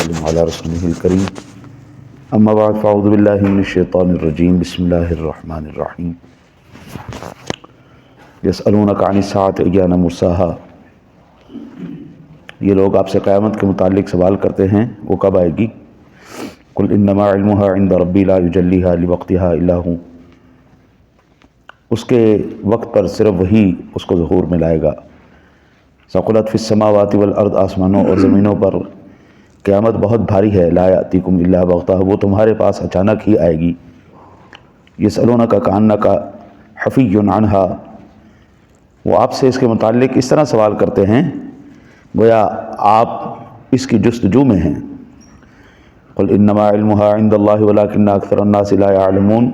وسلم علی رسولہ الکریم اما بعد فاعوذ باللہ من الشیطان الرجیم بسم اللہ الرحمن الرحیم یسألونک عن الساعۃ ایان مرساہا، یہ لوگ آپ سے قیامت کے متعلق سوال کرتے ہیں وہ کب آئے گی؟ قل انما علمها عند ربی لا یجلیها لوقتها الا هو، اس کے وقت پر صرف وہی اس کو ظہور میں لائے گا۔ ثقلت فی السماوات والارض، آسمانوں اور زمینوں پر قیامت بہت بھاری ہے۔ لا یأتیکم الا بغتہ، وہ تمہارے پاس اچانک ہی آئے گی۔ یسألونک کأنک حفی عنہا، وہ آپ سے اس کے متعلق اس طرح سوال کرتے ہیں گویا آپ اس کی جستجو میں ہیں۔ قل انما علمها عند اللہ ولکن اکثر الناس لا يعلمون،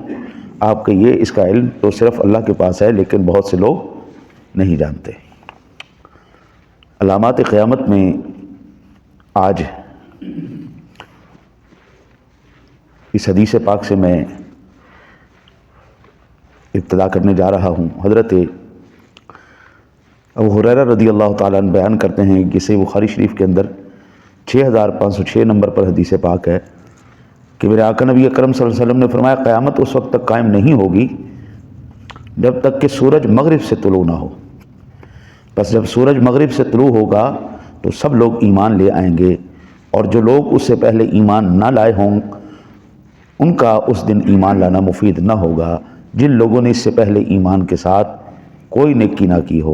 آپ کہیے اس کا علم تو صرف اللہ کے پاس ہے لیکن بہت سے لوگ نہیں جانتے۔ علامات قیامت میں آج اس حدیث پاک سے میں ابتدا کرنے جا رہا ہوں۔ حضرت ابو ہریرہ رضی اللہ تعالیٰ عنہ بیان کرتے ہیں کہ صحیح بخاری شریف کے اندر 6506 نمبر پر حدیث پاک ہے کہ میرے آقا نبی اکرم صلی اللہ علیہ وسلم نے فرمایا قیامت اس وقت تک قائم نہیں ہوگی جب تک کہ سورج مغرب سے طلوع نہ ہو، بس جب سورج مغرب سے طلوع ہوگا تو سب لوگ ایمان لے آئیں گے، اور جو لوگ اس سے پہلے ایمان نہ لائے ہوں ان کا اس دن ایمان لانا مفید نہ ہوگا، جن لوگوں نے اس سے پہلے ایمان کے ساتھ کوئی نیکی نہ کی ہو۔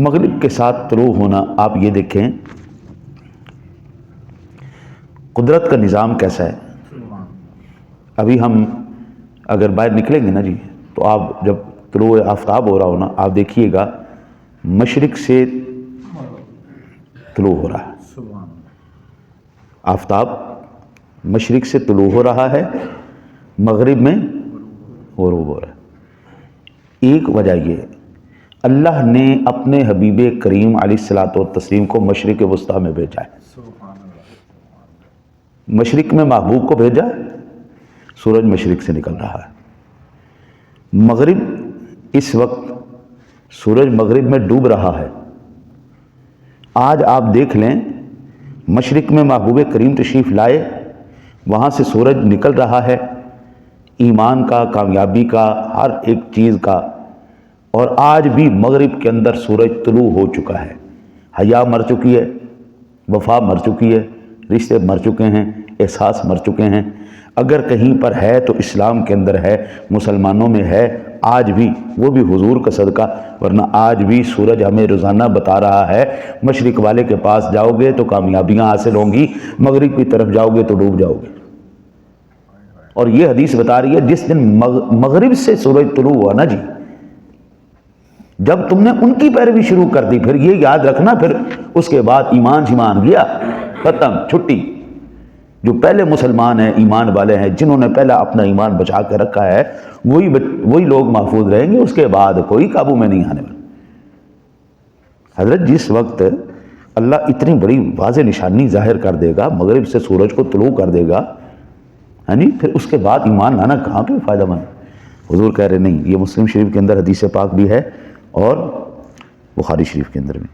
مغرب کے ساتھ طلوع ہونا، آپ یہ دیکھیں قدرت کا نظام کیسا ہے۔ ابھی ہم اگر باہر نکلیں گے نا جی تو آپ جب طلوع آفتاب ہو رہا ہو نا، آپ دیکھیے گا مشرق سے طلوع ہو رہا ہے، آفتاب مشرق سے طلوع ہو رہا ہے، مغرب میں غروب ہو رہا ہے۔ ایک وجہ یہ ہے اللہ نے اپنے حبیب کریم علیہ الصلوۃ والتسلیم کو مشرق وسطیٰ میں بھیجا ہے۔ مشرق میں محبوب کو بھیجا، سورج مشرق سے نکل رہا ہے۔ مغرب اس وقت سورج مغرب میں ڈوب رہا ہے۔ آج آپ دیکھ لیں مشرق میں محبوب کریم تشریف لائے، وہاں سے سورج نکل رہا ہے، ایمان کا، کامیابی کا، ہر ایک چیز کا، اور آج بھی مغرب کے اندر سورج طلوع ہو چکا ہے۔ حیا مر چکی ہے، وفا مر چکی ہے، رشتے مر چکے ہیں، احساس مر چکے ہیں۔ اگر کہیں پر ہے تو اسلام کے اندر ہے، مسلمانوں میں ہے آج بھی، وہ بھی حضور کا صدقہ، ورنہ آج بھی سورج ہمیں روزانہ بتا رہا ہے مشرق والے کے پاس جاؤ گے تو کامیابیاں حاصل ہوں گی، مغرب کی طرف جاؤ گے تو ڈوب جاؤ گے۔ اور یہ حدیث بتا رہی ہے جس دن مغرب سے سورج طلوع ہوا نا جی، جب تم نے ان کی پیروی شروع کر دی، پھر یہ یاد رکھنا پھر اس کے بعد ایمان شیمان گیا، ختم، چھٹی۔ جو پہلے مسلمان ہیں، ایمان والے ہیں، جنہوں نے پہلا اپنا ایمان بچا کے رکھا ہے، وہی لوگ محفوظ رہیں گے، اس کے بعد کوئی قابو میں نہیں آنے والا۔ حضرت جس وقت اللہ اتنی بڑی واضح نشانی ظاہر کر دے گا، مغرب سے سورج کو طلوع کر دے گا، ہاں جی، پھر اس کے بعد ایمان لانا کہاں پہ فائدہ مند؟ حضور کہہ رہے نہیں، یہ مسلم شریف کے اندر حدیث پاک بھی ہے اور بخاری شریف کے اندر بھی۔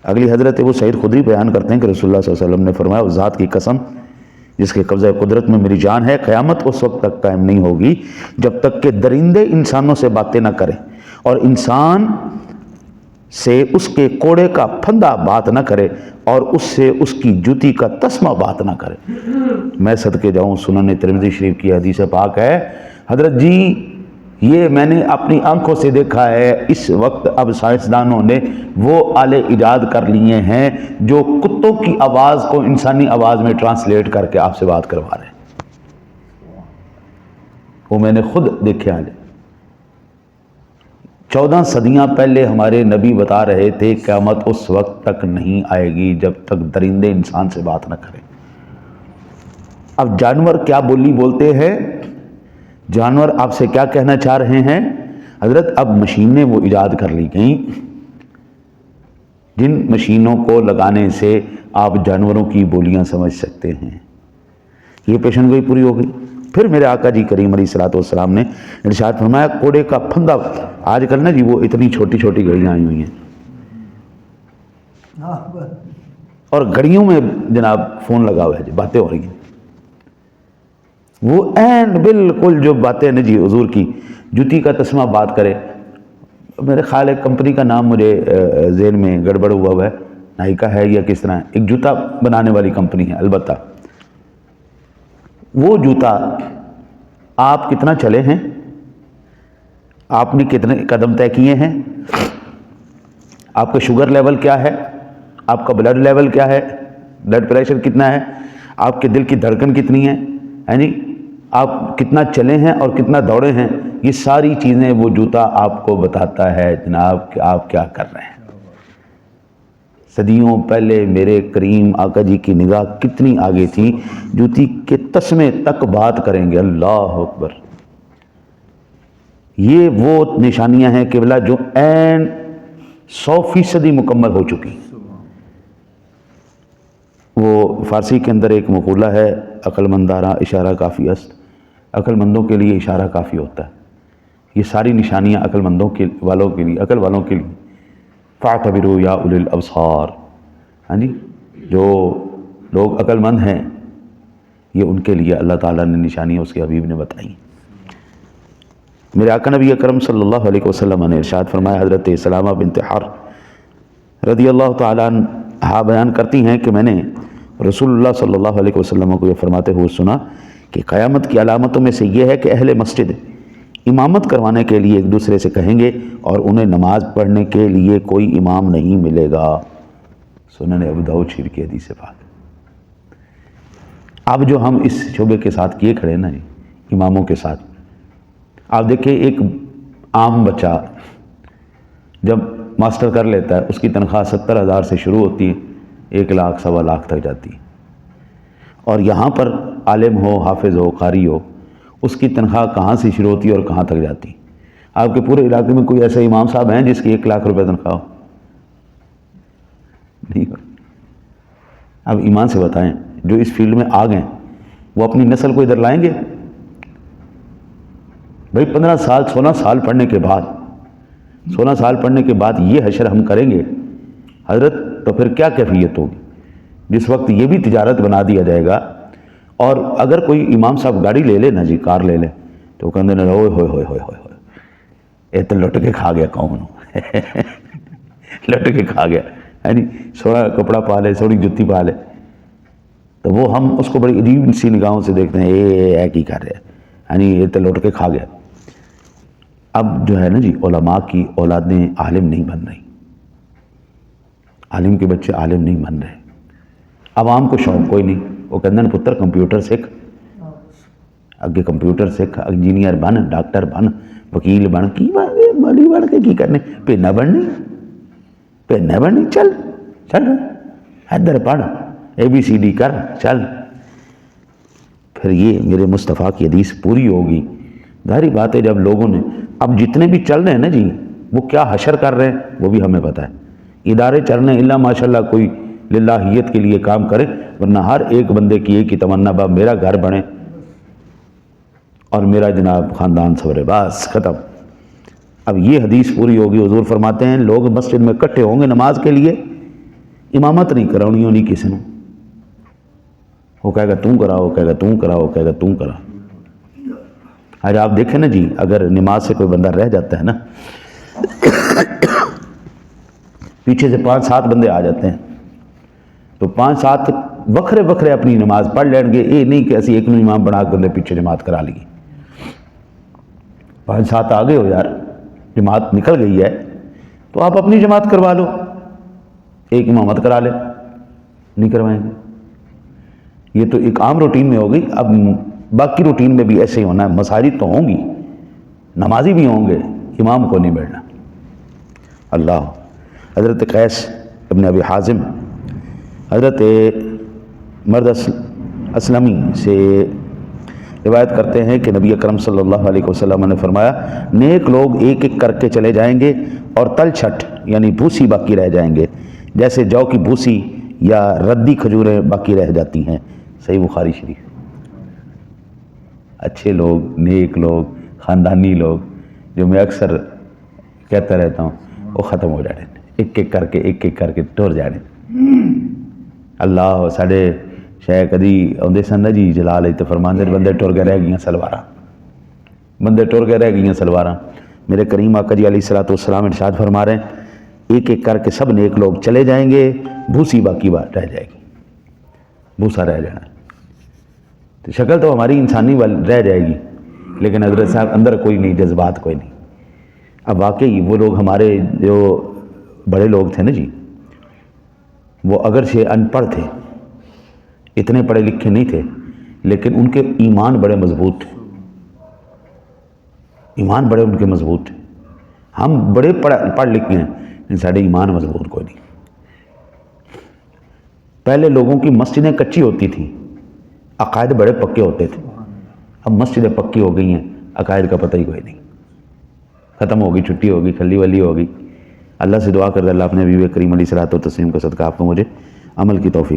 اگلی حضرت ابو سعید خدری بیان کرتے ہیں کہ رسول اللہ صلی اللہ علیہ وسلم نے فرمایا اس ذات کی قسم جس کے قبضہ قدرت میں میری جان ہے، قیامت اس وقت تک قائم نہیں ہوگی جب تک کہ درندے انسانوں سے باتیں نہ کریں اور انسان سے اس کے کوڑے کا پھندا بات نہ کرے اور اس سے اس کی جوتی کا تسمہ بات نہ کرے۔ میں صدقے جاؤں، سنن ترمذی شریف کی حدیث پاک ہے حضرت جی، یہ میں نے اپنی آنکھوں سے دیکھا ہے۔ اس وقت اب سائنسدانوں نے وہ آلے ایجاد کر لیے ہیں جو کتوں کی آواز کو انسانی آواز میں ٹرانسلیٹ کر کے آپ سے بات کروا رہے ہیں، وہ میں نے خود دیکھے آلے۔ 14 صدیاں پہلے ہمارے نبی بتا رہے تھے قیامت اس وقت تک نہیں آئے گی جب تک درندے انسان سے بات نہ کریں۔ اب جانور کیا بولی بولتے ہیں، جانور آپ سے کیا کہنا چاہ رہے ہیں؟ حضرت اب مشینیں وہ ایجاد کر لی گئیں جن مشینوں کو لگانے سے آپ جانوروں کی بولیاں سمجھ سکتے ہیں۔ یہ پیشن گوئی پوری ہو گئی۔ پھر میرے آقا جی کریم علیہ الصلوۃ والسلام نے ارشاد فرمایا کوڑے کا پھندا، آج کل نا جی وہ اتنی چھوٹی چھوٹی گھڑیاں آئی ہوئی ہیں، اور گھڑیوں میں جناب فون لگا ہوا ہے جی، باتیں ہو رہی ہیں، وہ این بالکل جو باتیں نا جی حضور کی، جوتی کا تسمہ بات کرے. میرے خیال ہے کمپنی کا نام مجھے ذہن میں گڑبڑ ہوا ہے، نائکا ہے یا کس طرح، ایک جوتا بنانے والی کمپنی ہے. البتہ وہ جوتا آپ کتنا چلے ہیں، آپ نے کتنے قدم طے کیے ہیں، آپ کا شوگر لیول کیا ہے، آپ کا بلڈ لیول کیا ہے، بلڈ پریشر کتنا ہے، آپ کے دل کی دھڑکن کتنی ہے، یعنی آپ کتنا چلے ہیں اور کتنا دوڑے ہیں، یہ ساری چیزیں وہ جوتا آپ کو بتاتا ہے جناب کہ آپ کیا کر رہے ہیں. صدیوں پہلے میرے کریم آقا جی کی نگاہ کتنی آگے تھی، جوتی کے تسمے تک بات کریں گے. اللہ اکبر. یہ وہ نشانیاں ہیں قبلہ جو عین 100% مکمل ہو چکی. وہ فارسی کے اندر ایک مقولہ ہے، عقل مندارا اشارہ کافی است. عقل مندوں کے لیے اشارہ کافی ہوتا ہے. یہ ساری نشانیاں عقل مندوں کے والوں کے لیے، عقل والوں کے لیے. فاعتبروا یا اولی الابصار، ہاں جی، جو لوگ عقل مند ہیں یہ ان کے لیے اللہ تعالیٰ نے نشانیاں اس کے حبیب نے بتائی. میرے آقا نبی اکرم صلی اللہ علیہ وسلم نے ارشاد فرمایا، حضرت سلامہ بنت حرب رضی اللہ تعالیٰ عنہا بیان کرتی ہیں کہ میں نے رسول اللہ صلی اللہ علیہ وسلم کو یہ فرماتے ہوئے سنا کہ قیامت کی علامتوں میں سے یہ ہے کہ اہل مسجد امامت کروانے کے لیے ایک دوسرے سے کہیں گے اور انہیں نماز پڑھنے کے لیے کوئی امام نہیں ملے گا. سنن ابو داؤد شریف کی حدیث پاک. اب جو ہم اس شعبے کے ساتھ کیے کھڑے نا اماموں کے ساتھ، آپ دیکھیں ایک عام بچہ جب ماسٹر کر لیتا ہے اس کی تنخواہ 70,000 سے شروع ہوتی ہے، 1 لاکھ 1.25 لاکھ تک جاتی ہے. اور یہاں پر عالم ہو، حافظ ہو، قاری ہو، اس کی تنخواہ کہاں سے شروع ہوتی ہے اور کہاں تک جاتی؟ آپ کے پورے علاقے میں کوئی ایسے امام صاحب ہیں جس کی 1 لاکھ روپے تنخواہ ہو؟ نہیں. اب ایمان سے بتائیں، جو اس فیلڈ میں آ گئے وہ اپنی نسل کو ادھر لائیں گے؟ بھائی 15 سال 16 سال پڑھنے کے بعد 16 سال پڑھنے کے بعد یہ حشر ہم کریں گے حضرت، تو پھر کیا کیفیت ہوگی؟ جس وقت یہ بھی تجارت بنا دیا جائے گا. اور اگر کوئی امام صاحب گاڑی لے لے نا جی، کار لے لے، تو کہتے ہیں ہوئے ہوئے ہوئے ہوئے ہوئے یہ تو لٹ کے کھا گیا قوم لٹ کے کھا گیا، یعنی سونا کپڑا پا لے، سوڑی جتی پا لے، تو وہ ہم اس کو بڑی عجیب سی نگاہوں سے دیکھتے ہیں، اے کی کر رہے ہیں، یعنی یہ تو لٹ کے کھا گیا. اب جو ہے نا جی علماء کی اولادیں عالم نہیں بن رہی، عالم کے بچے عالم نہیں بن رہے. عوام کو شوق کوئی نہیں، وہ کہتے ہیں پتر کمپیوٹر سیکھ، اگے کمپیوٹر سیکھ، انجینئر بن، ڈاکٹر بن، وکیل بن، کی مالی بن کے کی کرنے، پینا بننی، چل ادھر پڑھ ABCD کر، چل. پھر یہ میرے مصطفیٰ کی حدیث پوری ہوگی. ظاہری بات ہے جب لوگوں نے اب جتنے بھی چل رہے ہیں نا جی وہ کیا حشر کر رہے ہیں وہ بھی ہمیں پتہ ہے. ادارے چل رہے ہیں اللہ ماشاءاللہ کوئی للہیت کے لیے کام کرے، ورنہ ہر ایک بندے کی ایک ہی تمنا با میرا گھر بنے اور میرا جناب خاندان سورے، بس ختم. اب یہ حدیث پوری ہوگی. حضور فرماتے ہیں لوگ مسجد میں اکٹھے ہوں گے نماز کے لیے، امامت نہیں کرانی ہونی کسی نے. وہ کہے گا تم کرا، وہ کہے گا تم کرا، وہ کہے گا تم کرا. آج آپ دیکھیں نا جی اگر نماز سے کوئی بندہ رہ جاتا ہے نا، پیچھے سے 5-7 بندے آ جاتے ہیں تو 5-7 وکھرے وکھرے اپنی نماز پڑھ لیں گے. یہ نہیں کہ اسی ایک نو امام بنا کر پیچھے جماعت کرا لی. 5-7 آ گئے ہو یار، جماعت نکل گئی ہے تو آپ اپنی جماعت کروا لو، ایک امامت کرا لے. نہیں کروائیں گے. یہ تو ایک عام روٹین میں ہو گئی. اب باقی روٹین میں بھی ایسے ہی ہونا ہے. مساجد تو ہوں گی، نمازی بھی ہوں گے، امام کو نہیں بیٹھنا. اللہ. حضرت قیس ابن ابی حازم حضرت مرد اسلمی سے روایت کرتے ہیں کہ نبی اکرم صلی اللہ علیہ وسلم نے فرمایا نیک لوگ ایک ایک کر کے چلے جائیں گے اور تل چھٹ یعنی بھوسی باقی رہ جائیں گے، جیسے جو کی بھوسی یا ردی کھجوریں باقی رہ جاتی ہیں. صحیح بخاری شریف. اچھے لوگ، نیک لوگ، خاندانی لوگ جو میں اکثر کہتا رہتا ہوں وہ ختم ہو جانے، ایک ایک کر کے ٹور جانے. اللہ ساڈے شاید کدی آتے سن نا جی جلال تو فرماندے بندے ٹر کے رہ گئی سلواراں، بندے ٹر کے رہ گئی سلواراں۔ میرے کریم آقا جی علیہ الصلوۃ والسلام ارشاد فرما رہے ہیں ایک ایک کر کے سب نیک لوگ چلے جائیں گے، بھوسی باقی بات رہ جائے گی، بھوسا رہ جانا۔ تو شکل تو ہماری انسانی رہ جائے گی، لیکن حضرت صاحب اندر کوئی نہیں، جذبات کوئی نہیں۔ اب واقعی وہ لوگ ہمارے جو بڑے لوگ تھے نا جی، وہ اگرچہ ان پڑھ تھے، اتنے پڑھے لکھے نہیں تھے، لیکن ان کے ایمان بڑے مضبوط تھے، ایمان بڑے ان کے مضبوط تھے۔ ہم بڑے پڑھ لکھے ہیں لیکن سارے ایمان مضبوط کوئی نہیں۔ پہلے لوگوں کی مسجدیں کچی ہوتی تھیں، عقائد بڑے پکے ہوتے تھے، اب مسجدیں پکی ہو گئی ہیں، عقائد کا پتہ ہی کوئی نہیں، ختم ہوگی، چھٹی ہوگی، کھلی ولی ہوگی۔ اللہ سے دعا کر دے اللہ اپنے حبیب کریم علیہ الصلوۃ والتسلیم کا صدقہ آپ کو مجھے عمل کی توفیق